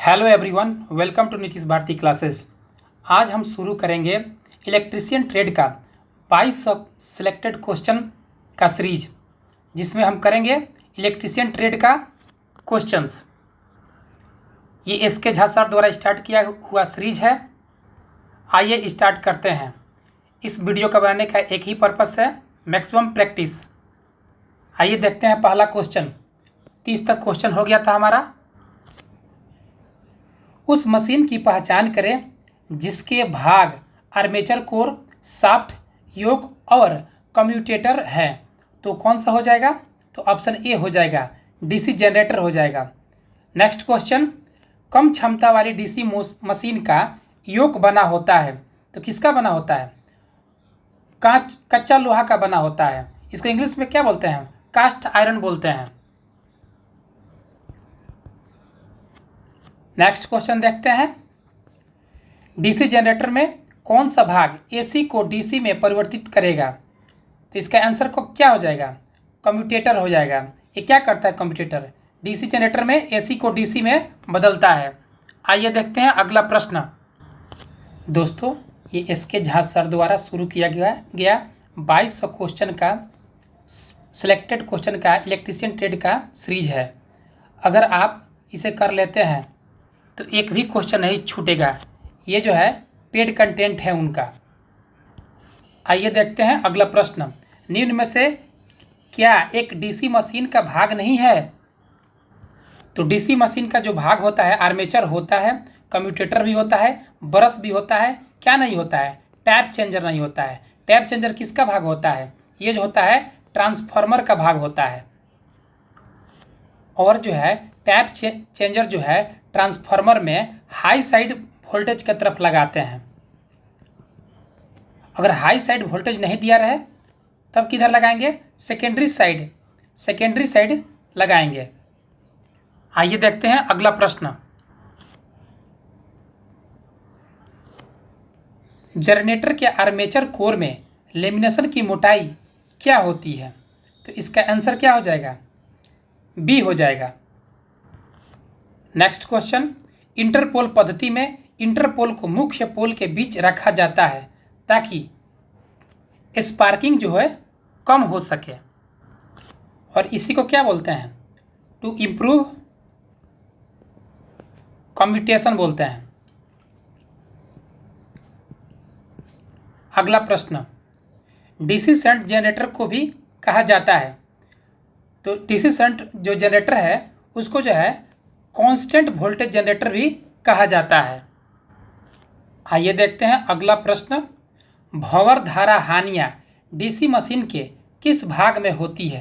Hello everyone, welcome to Nitish Bharti classes. आज हम शुरू करेंगे इलेक्ट्रीशियन ट्रेड का 22 सिलेक्टेड क्वेश्चन का सीरीज, जिसमें हम करेंगे इलेक्ट्रीशियन ट्रेड का क्वेश्चंस। ये एस.के. झा सर द्वारा स्टार्ट किया हुआ सीरीज है। आइए स्टार्ट करते हैं। इस वीडियो का बनाने का एक ही पर्पस है, मैक्सिमम प्रैक्टिस। आइए देखते हैं पहला क्वेश्चन। 30 तक क्वेश्चन हो गया था हमारा। उस मशीन की पहचान करें जिसके भाग आर्मेचर कोर, शाफ्ट, योक और कम्यूटेटर है। तो कौन सा हो जाएगा? तो ऑप्शन ए हो जाएगा, डीसी जनरेटर हो जाएगा। नेक्स्ट क्वेश्चन, कम क्षमता वाली डीसी मशीन का योक बना होता है। तो किसका बना होता है? कच्चा लोहा का बना होता है। इसको इंग्लिश में क्या बोलते हैं? कास्ट आयरन बोलते हैं। नेक्स्ट क्वेश्चन देखते हैं। डीसी जनरेटर में कौन सा भाग एसी को डीसी में परिवर्तित करेगा? तो इसका आंसर को क्या हो जाएगा? कम्यूटेटर हो जाएगा। ये क्या करता है कम्यूटेटर? डीसी जनरेटर में एसी को डीसी में बदलता है। आइए देखते हैं अगला प्रश्न। दोस्तों, ये एस.के. झा सर द्वारा शुरू किया गया 2200 क्वेश्चन का सिलेक्टेड क्वेश्चन का इलेक्ट्रीशियन ट्रेड का सीरीज है। अगर आप इसे कर लेते हैं तो एक भी क्वेश्चन नहीं छूटेगा। ये जो है पेड कंटेंट है उनका। आइए देखते हैं अगला प्रश्न। निम्न में से क्या एक डीसी मशीन का भाग नहीं है? तो डीसी मशीन का जो भाग होता है, आर्मेचर होता है, कम्यूटेटर भी होता है, ब्रश भी होता है। क्या नहीं होता है? टैप चेंजर नहीं होता है। टैप चेंजर किसका भाग होता है? ये जो होता है ट्रांसफार्मर का भाग होता है। और जो है टैप चेंजर जो है ट्रांसफार्मर में हाई साइड वोल्टेज की तरफ लगाते हैं। अगर हाई साइड वोल्टेज नहीं दिया रहे तब किधर लगाएंगे? सेकेंडरी साइड लगाएंगे। आइए देखते हैं अगला प्रश्न। जनरेटर के आर्मेचर कोर में लेमिनेशन की मोटाई क्या होती है? तो इसका आंसर क्या हो जाएगा? बी हो जाएगा। नेक्स्ट क्वेश्चन, इंटरपोल पद्धति में इंटरपोल को मुख्य पोल के बीच रखा जाता है ताकि स्पार्किंग जो है कम हो सके, और इसी को क्या बोलते हैं? टू इम्प्रूव कम्यूटेशन बोलते हैं। अगला प्रश्न, डीसी शंट जनरेटर को भी कहा जाता है। तो डीसी शंट जो जनरेटर है उसको जो है कांस्टेंट वोल्टेज जनरेटर भी कहा जाता है। आइए देखते हैं अगला प्रश्न। भंवर धारा हानियाँ डीसी मशीन के किस भाग में होती है?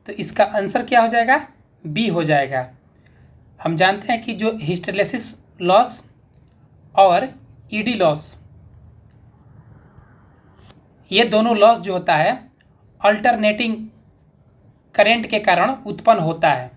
तो इसका आंसर क्या हो जाएगा? बी हो जाएगा। हम जानते हैं कि जो हिस्टेरेसिस लॉस और ईडी लॉस, ये दोनों लॉस जो होता है अल्टरनेटिंग करंट के कारण उत्पन्न होता है।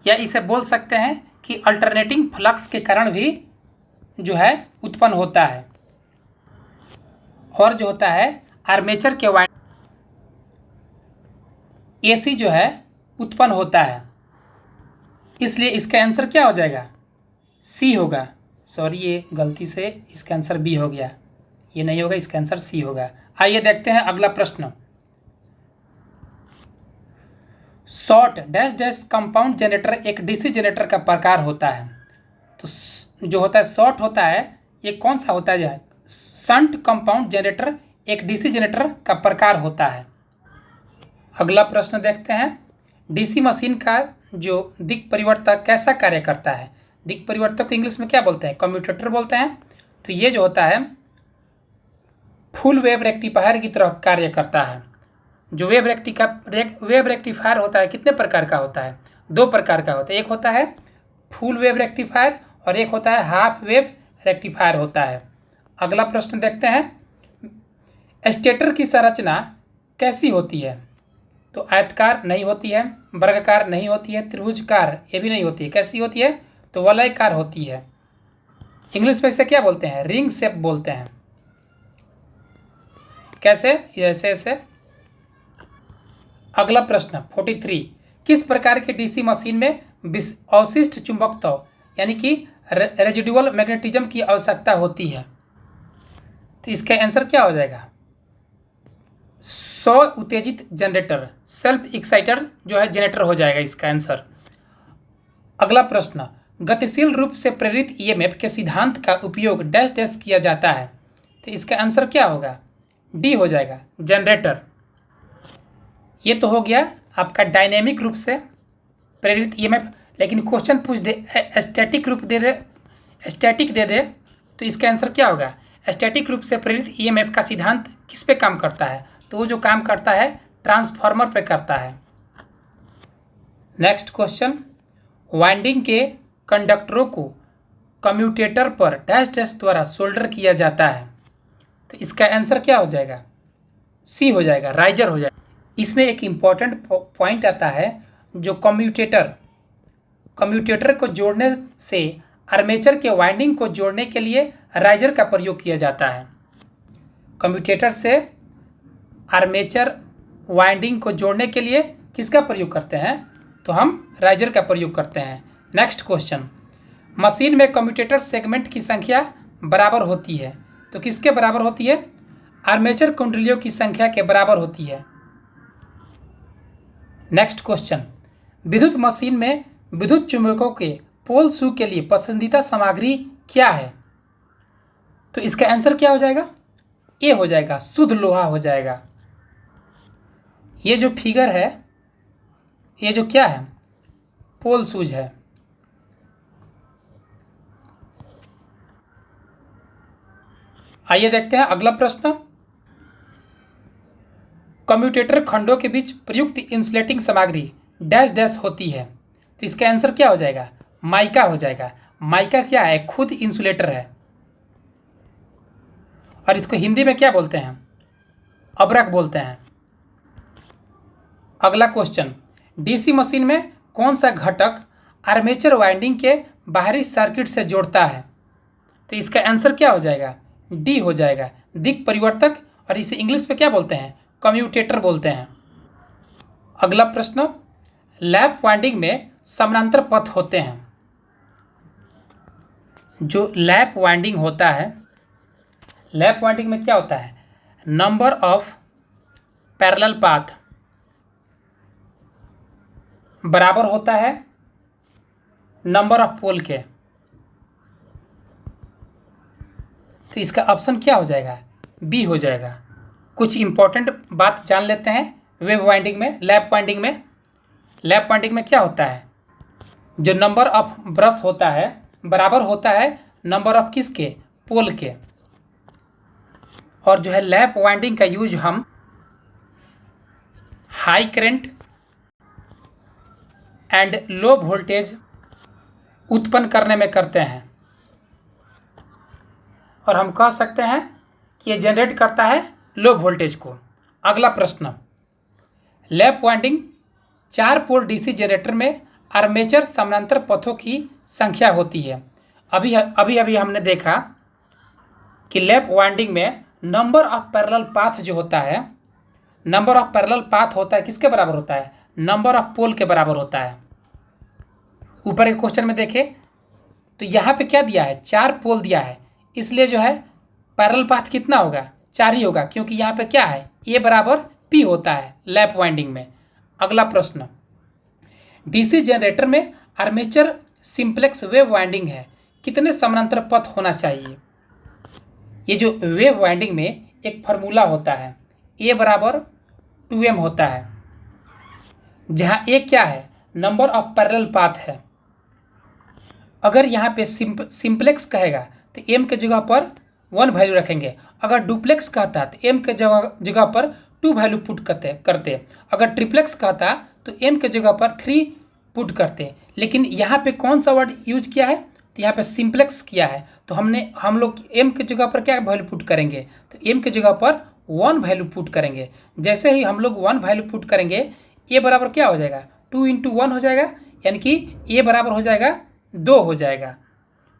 या इसे बोल सकते हैं कि अल्टरनेटिंग फ्लक्स के कारण भी जो है उत्पन्न होता है। और जो होता है आर्मेचर के वाइंड एसी जो है उत्पन्न होता है। इसलिए इसका आंसर क्या हो जाएगा? सी होगा। सॉरी, ये गलती से इसका आंसर बी हो गया। ये नहीं होगा, इसका आंसर सी होगा। आइए देखते हैं अगला प्रश्न। Short dash dash compound generator एक डीसी जनरेटर का प्रकार होता है। तो जो होता है शॉर्ट होता है, ये कौन सा होता है? शंट कंपाउंड जनरेटर एक डीसी जनरेटर का प्रकार होता है। अगला प्रश्न देखते हैं। डीसी मशीन का जो दिक् परिवर्तक कैसा कार्य करता है? दिक् परिवर्तक को इंग्लिश में क्या बोलते हैं? कम्यूटेटर बोलते हैं। तो ये जो होता है फुल वेव रेक्टिफायर की तरह कार्य करता है। जो वेव रेक्टिफायर होता है कितने प्रकार का होता है? 2 प्रकार का होता है। एक होता है फुल वेव रेक्टिफायर और एक होता है हाफ वेव रेक्टिफायर होता है। अगला प्रश्न देखते हैं। स्टेटर की संरचना कैसी होती है? तो आयताकार नहीं होती है, वर्गाकार नहीं होती है, त्रिभुजकार ये भी नहीं होती है। कैसी होती है? तो वलयकार होती है। इंग्लिश में इसे क्या बोलते हैं? रिंग शेप बोलते हैं। कैसे? ऐसे ऐसे। अगला प्रश्न 43, किस प्रकार के डीसी मशीन में अवशिष्ट चुंबकत्व यानी कि रेजिडुअल मैग्नेटिज्म की आवश्यकता होती है? तो इसका आंसर क्या हो जाएगा? स्व उत्तेजित जनरेटर, सेल्फ एक्साइटर जो है जनरेटर हो जाएगा इसका आंसर। अगला प्रश्न, गतिशील रूप से प्रेरित ईएमएफ के सिद्धांत का उपयोग डैश डैश किया जाता है? तो इसका आंसर क्या होगा? डी हो जाएगा, जनरेटर। ये तो हो गया आपका डायनेमिक रूप से प्रेरित ईएमएफ, लेकिन क्वेश्चन पूछ दे स्टैटिक रूप दे दे, स्टैटिक दे दे, तो इसका आंसर क्या होगा? स्टैटिक रूप से प्रेरित ईएमएफ का सिद्धांत किस पे काम करता है? तो वो जो काम करता है ट्रांसफार्मर पे करता है। नेक्स्ट क्वेश्चन, वाइंडिंग के कंडक्टरों को कम्यूटेटर पर डैश डैश द्वारा सोल्डर किया जाता है? तो इसका आंसर क्या हो जाएगा? सी हो जाएगा, राइजर हो जाएगा। इसमें एक इम्पॉर्टेंट पॉइंट आता है, जो कम्यूटेटर को जोड़ने से आर्मेचर के वाइंडिंग को जोड़ने के लिए राइजर का प्रयोग किया जाता है। कम्यूटेटर से आर्मेचर वाइंडिंग को जोड़ने के लिए किसका प्रयोग करते हैं? तो हम राइजर का प्रयोग करते हैं। नेक्स्ट क्वेश्चन, मशीन में कम्यूटेटर सेगमेंट की संख्या बराबर होती है, तो किसके बराबर होती है? आर्मेचर कुंडलियों की संख्या के बराबर होती है। नेक्स्ट क्वेश्चन, विद्युत मशीन में विद्युत चुंबकों के पोल शू के लिए पसंदीदा सामग्री क्या है? तो इसका आंसर क्या हो जाएगा? ए हो जाएगा, शुद्ध लोहा हो जाएगा। ये जो फिगर है, ये जो क्या है? पोल शूज है। आइए देखते हैं अगला प्रश्न, कम्यूटेटर खंडों के बीच प्रयुक्त इंसुलेटिंग सामग्री डैश डैश होती है? तो इसका आंसर क्या हो जाएगा? माइका हो जाएगा। माइका क्या है? खुद इंसुलेटर है, और इसको हिंदी में क्या बोलते हैं? अब्रक बोलते हैं। अगला क्वेश्चन, डीसी मशीन में कौन सा घटक आर्मेचर वाइंडिंग के बाहरी सर्किट से जोड़ता है? तो इसका आंसर क्या हो जाएगा? डी हो जाएगा, दिक् परिवर्तक, और इसे इंग्लिश में क्या बोलते हैं? कम्यूटेटर बोलते हैं। अगला प्रश्न, लैप वाइंडिंग में समानांतर पथ होते हैं। जो लैप वाइंडिंग होता है, लैप वाइंडिंग में क्या होता है? नंबर ऑफ पैरेलल पाथ बराबर होता है नंबर ऑफ पोल के। तो इसका ऑप्शन क्या हो जाएगा? बी हो जाएगा। कुछ इंपॉर्टेंट बात जान लेते हैं वेव वाइंडिंग में, लैप वाइंडिंग में। लैप वाइंडिंग में क्या होता है? जो नंबर ऑफ ब्रश होता है बराबर होता है नंबर ऑफ किसके? पोल के। और जो है लैप वाइंडिंग का यूज हम high current and low voltage उत्पन्न करने में करते हैं, और हम कह सकते हैं कि ये जनरेट करता है लो वोल्टेज को। अगला प्रश्न, lap winding 4 pole DC generator में आर्मेचर समानांतर पथों की संख्या होती है। अभी हमने देखा कि लैप वाइंडिंग में नंबर ऑफ पैरेलल पाथ जो होता है, नंबर ऑफ पैरेलल पाथ होता है किसके बराबर होता है? नंबर ऑफ पोल के बराबर होता है। ऊपर के क्वेश्चन में देखें तो यहाँ पे क्या दिया है? 4 पोल दिया है, इसलिए जो है पैरेलल पाथ कितना होगा? 4 ही होगा, क्योंकि यहाँ पे क्या है? ए बराबर पी होता है लैप वाइंडिंग में। अगला प्रश्न, डीसी जनरेटर में आर्मेचर सिंप्लेक्स वेव वाइंडिंग है, कितने समानांतर पथ होना चाहिए? ये जो वेव वाइंडिंग में एक फार्मूला होता है, ए बराबर 2m होता है, जहाँ ए क्या है? नंबर ऑफ पैरेलल पाथ है। अगर यहाँ पे सिंप्लेक्स कहेगा तो m के जगह पर 1 वैल्यू रखेंगे। अगर डुप्लेक्स कहता तो m के जगह पर 2 वैल्यू पुट करते। अगर ट्रिप्लेक्स कहता तो m के जगह पर 3 पुट करते। लेकिन यहाँ पे कौन सा वर्ड यूज किया है? तो यहाँ पे सिंप्लेक्स किया है, तो हम लोग m के जगह पर क्या वैल्यू पुट करेंगे? तो m के जगह पर 1 वैल्यू पुट करेंगे। जैसे ही हम लोग 1 वैल्यू पुट करेंगे, a बराबर क्या हो जाएगा? 2 × 1 हो जाएगा, यानी कि a बराबर हो जाएगा 2 हो जाएगा।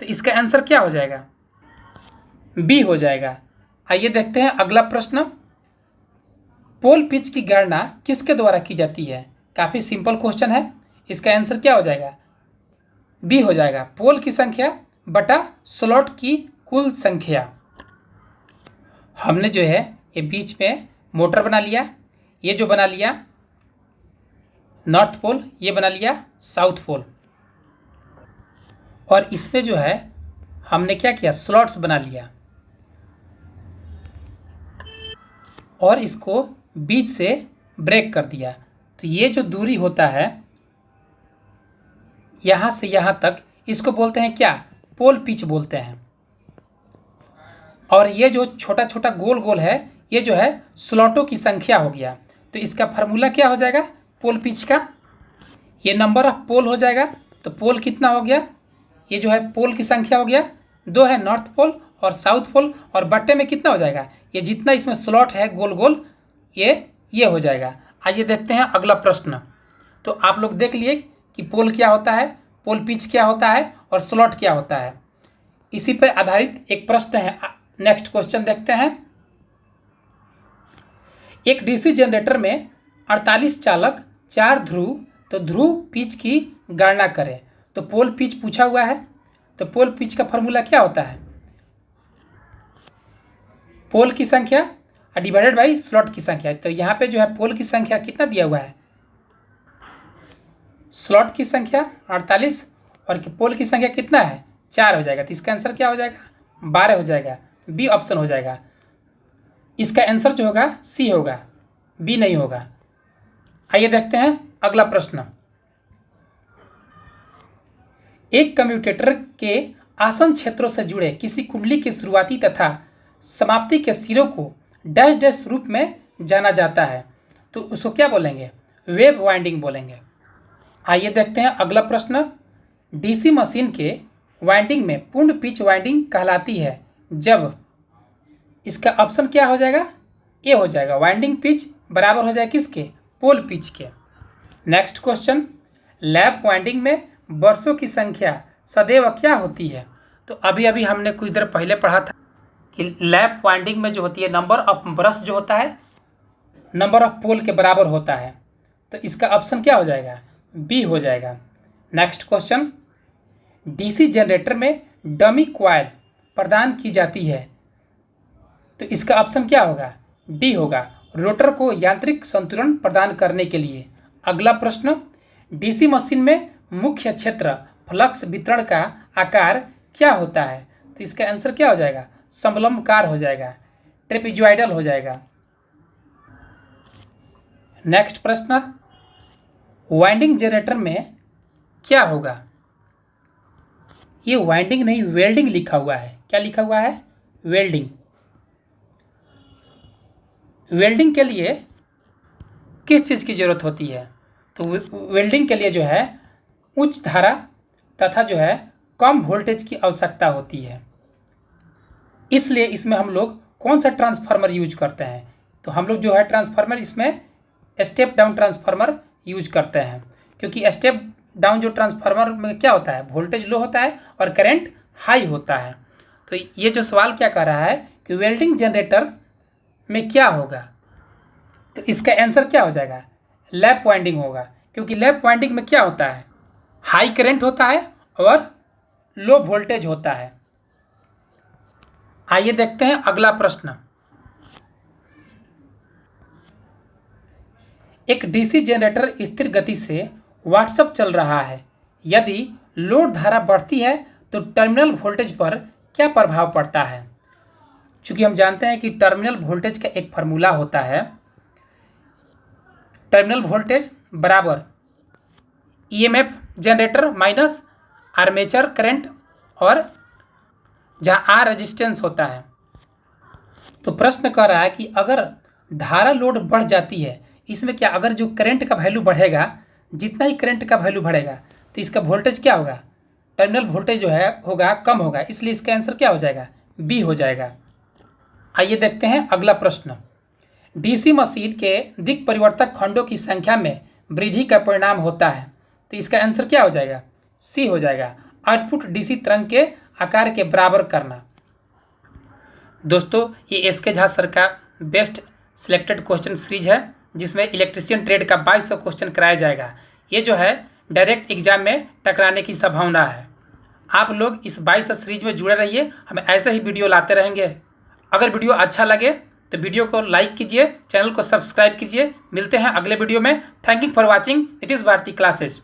तो इसका आंसर क्या हो जाएगा? बी हो जाएगा। आइए देखते हैं अगला प्रश्न, पोल पिच की गणना किसके द्वारा की जाती है? काफ़ी सिंपल क्वेश्चन है। इसका आंसर क्या हो जाएगा? बी हो जाएगा, पोल की संख्या बटा स्लॉट की कुल संख्या। हमने जो है ये बीच में मोटर बना लिया, ये जो बना लिया नॉर्थ पोल, ये बना लिया साउथ पोल, और इसमें जो है हमने क्या किया, स्लॉट्स बना लिया और इसको बीच से ब्रेक कर दिया। तो ये जो दूरी होता है यहाँ से यहाँ तक, इसको बोलते हैं क्या? पोल पिच बोलते हैं। और ये जो छोटा छोटा गोल गोल है, ये जो है स्लॉटों की संख्या हो गया। तो इसका फार्मूला क्या हो जाएगा पोल पिच का? ये नंबर ऑफ पोल हो जाएगा। तो पोल कितना हो गया? ये जो है पोल की संख्या हो गया, 2 है नॉर्थ पोल और साउथ पोल, और बट्टे में कितना हो जाएगा? ये जितना इसमें स्लॉट है गोल गोल, ये हो जाएगा। आइए देखते हैं अगला प्रश्न। तो आप लोग देख लिए कि पोल क्या होता है, पोल पिच क्या होता है और स्लॉट क्या होता है। इसी पर आधारित एक प्रश्न है। नेक्स्ट क्वेश्चन देखते हैं। एक डीसी जनरेटर में 48 चालक, 4 ध्रुव, तो ध्रुव पिच की गणना करें। तो पोल पिच पूछा हुआ है। तो पोल पिच का फॉर्मूला क्या होता है? पोल की संख्या डिवाइडेड बाई स्लॉट की संख्या। तो यहाँ पे जो है पोल की संख्या कितना दिया हुआ है? स्लॉट की संख्या 48 और पोल की संख्या कितना है? 4 हो जाएगा। तो इसका आंसर क्या हो जाएगा? 12 हो जाएगा। बी ऑप्शन हो जाएगा। इसका आंसर जो होगा सी होगा, बी नहीं होगा। आइए देखते हैं अगला प्रश्न। एक कम्यूटेटर के आसन क्षेत्रों से जुड़े किसी कुंडली की शुरुआती तथा समाप्ति के सिरों को डैश डैश रूप में जाना जाता है। तो उसको क्या बोलेंगे? वेव वाइंडिंग बोलेंगे। आइए देखते हैं अगला प्रश्न। डीसी मशीन के वाइंडिंग में पूर्ण पिच वाइंडिंग कहलाती है जब, इसका ऑप्शन क्या हो जाएगा? ए हो जाएगा। वाइंडिंग पिच बराबर हो जाएगा किसके? पोल पिच के। Next question. लैप वाइंडिंग में वर्षों की संख्या सदैव क्या होती है? तो अभी अभी हमने कुछ देर पहले पढ़ा था कि लैप वाइंडिंग में जो होती है नंबर ऑफ ब्रश जो होता है नंबर ऑफ पोल के बराबर होता है। तो इसका ऑप्शन क्या हो जाएगा? बी हो जाएगा। Next question. डीसी जनरेटर में डमी क्वाइल प्रदान की जाती है। तो इसका ऑप्शन क्या होगा? डी होगा, रोटर को यांत्रिक संतुलन प्रदान करने के लिए। अगला प्रश्न। डीसी मशीन में मुख्य क्षेत्र फ्लक्स वितरण का आकार क्या होता है? तो इसका आंसर क्या हो जाएगा? समलंबकार हो जाएगा, ट्रेपेजॉइडल हो जाएगा। नेक्स्ट प्रश्न। वाइंडिंग जनरेटर में क्या होगा? ये वाइंडिंग नहीं, वेल्डिंग लिखा हुआ है। क्या लिखा हुआ है? वेल्डिंग। वेल्डिंग के लिए किस चीज़ की ज़रूरत होती है? तो वेल्डिंग के लिए जो है उच्च धारा तथा जो है कम वोल्टेज की आवश्यकता होती है। इसलिए इसमें हम लोग कौन सा ट्रांसफार्मर यूज करते हैं? तो हम लोग जो है ट्रांसफार्मर इसमें स्टेप डाउन ट्रांसफार्मर यूज करते हैं, क्योंकि स्टेप डाउन जो ट्रांसफार्मर में क्या होता है, वोल्टेज लो होता है और करंट हाई होता है। तो ये जो सवाल क्या कह रहा है कि वेल्डिंग जनरेटर में क्या होगा? तो इसका आंसर क्या हो जाएगा? लैप वाइंडिंग होगा, क्योंकि लैप वाइंडिंग में क्या होता है, हाई करंट होता है और लो वोल्टेज होता है। आइए देखते हैं अगला प्रश्न। एक डीसी जनरेटर स्थिर गति से व्हाट्सएप चल रहा है। यदि लोड धारा बढ़ती है तो टर्मिनल वोल्टेज पर क्या प्रभाव पड़ता है? चूंकि हम जानते हैं कि टर्मिनल वोल्टेज का एक फार्मूला होता है, टर्मिनल वोल्टेज बराबर EMF generator minus armature current, और जहाँ आर रेजिस्टेंस होता है। तो प्रश्न कर रहा है कि अगर धारा लोड बढ़ जाती है, इसमें क्या, अगर जो करंट का वैल्यू बढ़ेगा, जितना ही करंट का वैल्यू बढ़ेगा तो इसका वोल्टेज क्या होगा, टर्मिनल वोल्टेज जो है होगा कम होगा। इसलिए इसका आंसर क्या हो जाएगा? बी हो जाएगा। आइए देखते हैं अगला प्रश्न। डीसी मशीन के दिक् परिवर्तक खंडों की संख्या में वृद्धि का परिणाम होता है। तो इसका आंसर क्या हो जाएगा? सी हो जाएगा, आउटपुट डीसी तरंग के आकार के बराबर करना। दोस्तों, ये एस के झा सर का बेस्ट सिलेक्टेड क्वेश्चन सीरीज है जिसमें इलेक्ट्रीशियन ट्रेड का 2200 क्वेश्चन कराया जाएगा। ये जो है डायरेक्ट एग्जाम में टकराने की संभावना है। आप लोग इस 22 सीरीज में जुड़े रहिए, हम ऐसे ही वीडियो लाते रहेंगे। अगर वीडियो अच्छा लगे तो वीडियो को लाइक कीजिए, चैनल को सब्सक्राइब कीजिए। मिलते हैं अगले वीडियो में। Thank you for watching Nitish Bharti classes.